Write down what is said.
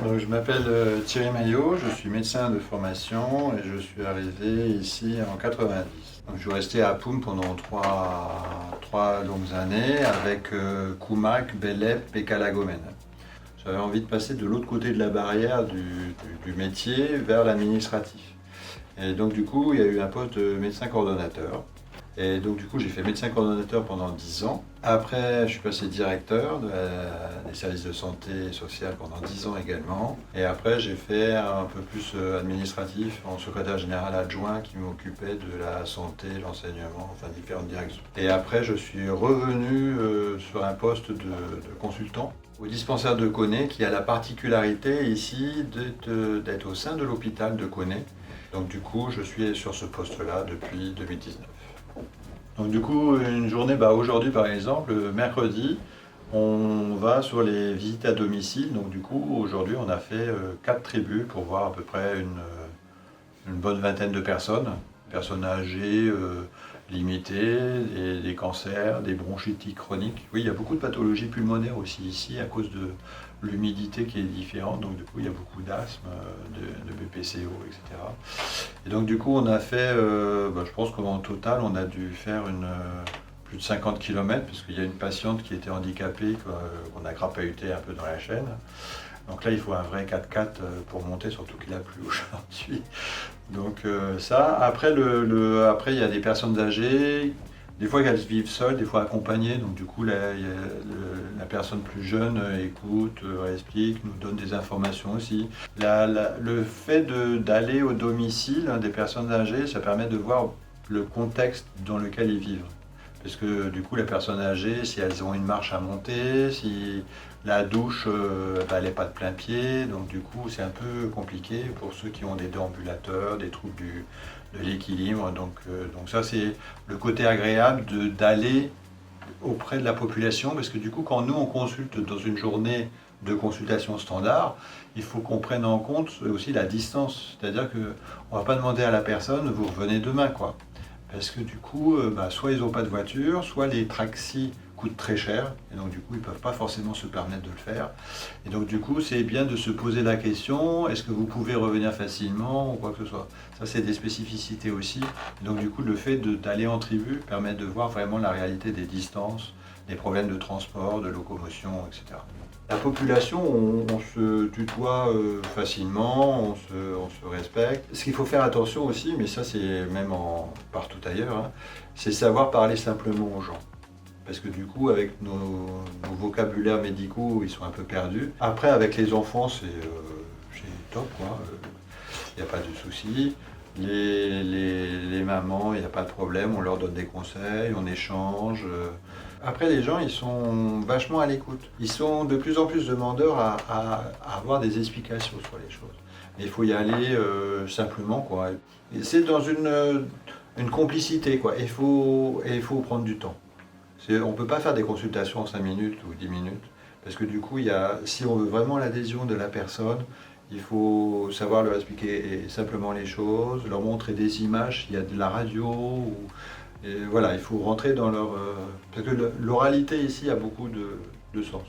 Donc, je m'appelle Thierry Maillot, je suis médecin de formation et je suis arrivé ici en 90. Donc, je suis resté à Poum pendant trois longues années avec Koumak, Belep et Calagomène. J'avais envie de passer de l'autre côté de la barrière du métier vers l'administratif. Et donc du coup, il y a eu un poste de médecin coordonnateur. Et donc du coup, j'ai fait médecin coordonnateur pendant 10 ans. Après, je suis passé directeur des services de santé sociale pendant 10 ans également. Et après, j'ai fait un peu plus administratif en secrétaire général adjoint qui m'occupait de la santé, l'enseignement, enfin différentes directions. Et après, je suis revenu sur un poste de consultant au dispensaire de Koné qui a la particularité ici d'être au sein de l'hôpital de Koné. Donc du coup, je suis sur ce poste-là depuis 2019. Donc du coup, une journée, aujourd'hui par exemple, mercredi, on va sur les visites à domicile. Donc du coup, aujourd'hui, on a fait 4 tribus pour voir à peu près une bonne vingtaine de personnes âgées, limitées, des cancers, des bronchites chroniques. Oui, il y a beaucoup de pathologies pulmonaires aussi ici à cause de l'humidité qui est différente. Donc du coup, il y a beaucoup d'asthme, de BPCO, etc. Et donc du coup, on a fait, je pense qu'en total, on a dû faire plus de 50 km, parce qu'il y a une patiente qui était handicapée, qu'on a crapahuté un peu dans la chaîne. Donc là, il faut un vrai 4x4 pour monter, surtout qu'il a plu aujourd'hui. Donc ça, après, après, il y a des personnes âgées, des fois elles vivent seules, des fois accompagnées, donc du coup la personne plus jeune écoute, explique, nous donne des informations aussi. Le fait d'aller au domicile des personnes âgées, ça permet de voir le contexte dans lequel ils vivent. Parce que du coup, les personnes âgées, si elles ont une marche à monter, si la douche, elle n'est pas de plein pied, donc du coup, c'est un peu compliqué pour ceux qui ont des déambulateurs, des troubles de l'équilibre. Donc ça, c'est le côté agréable d'aller auprès de la population, parce que du coup, quand nous, on consulte dans une journée de consultation standard, il faut qu'on prenne en compte aussi la distance. C'est-à-dire qu'on ne va pas demander à la personne, vous revenez demain, quoi. Parce que du coup, soit ils n'ont pas de voiture, soit les taxis coûtent très cher, et donc du coup, ils ne peuvent pas forcément se permettre de le faire. Et donc du coup, c'est bien de se poser la question, est-ce que vous pouvez revenir facilement, ou quoi que ce soit. Ça, c'est des spécificités aussi. Et donc du coup, le fait d'aller en tribu permet de voir vraiment la réalité des distances, des problèmes de transport, de locomotion, etc. La population, on se tutoie facilement, on se respecte. Ce qu'il faut faire attention aussi, mais ça c'est même partout ailleurs, hein, c'est savoir parler simplement aux gens. Parce que du coup, avec nos vocabulaires médicaux, ils sont un peu perdus. Après, avec les enfants, c'est top, quoi. Il n'y a pas de souci. Les mamans, il n'y a pas de problème, on leur donne des conseils, on échange. Après, les gens, ils sont vachement à l'écoute. Ils sont de plus en plus demandeurs à avoir des explications sur les choses. Mais il faut y aller simplement, quoi. Et c'est dans une complicité, quoi. Et il faut prendre du temps. On ne peut pas faire des consultations en 5 minutes ou 10 minutes, parce que du coup, si on veut vraiment l'adhésion de la personne, il faut savoir leur expliquer simplement les choses, leur montrer des images, il y a de la radio, et voilà, il faut rentrer dans leur... parce que l'oralité ici a beaucoup de sens.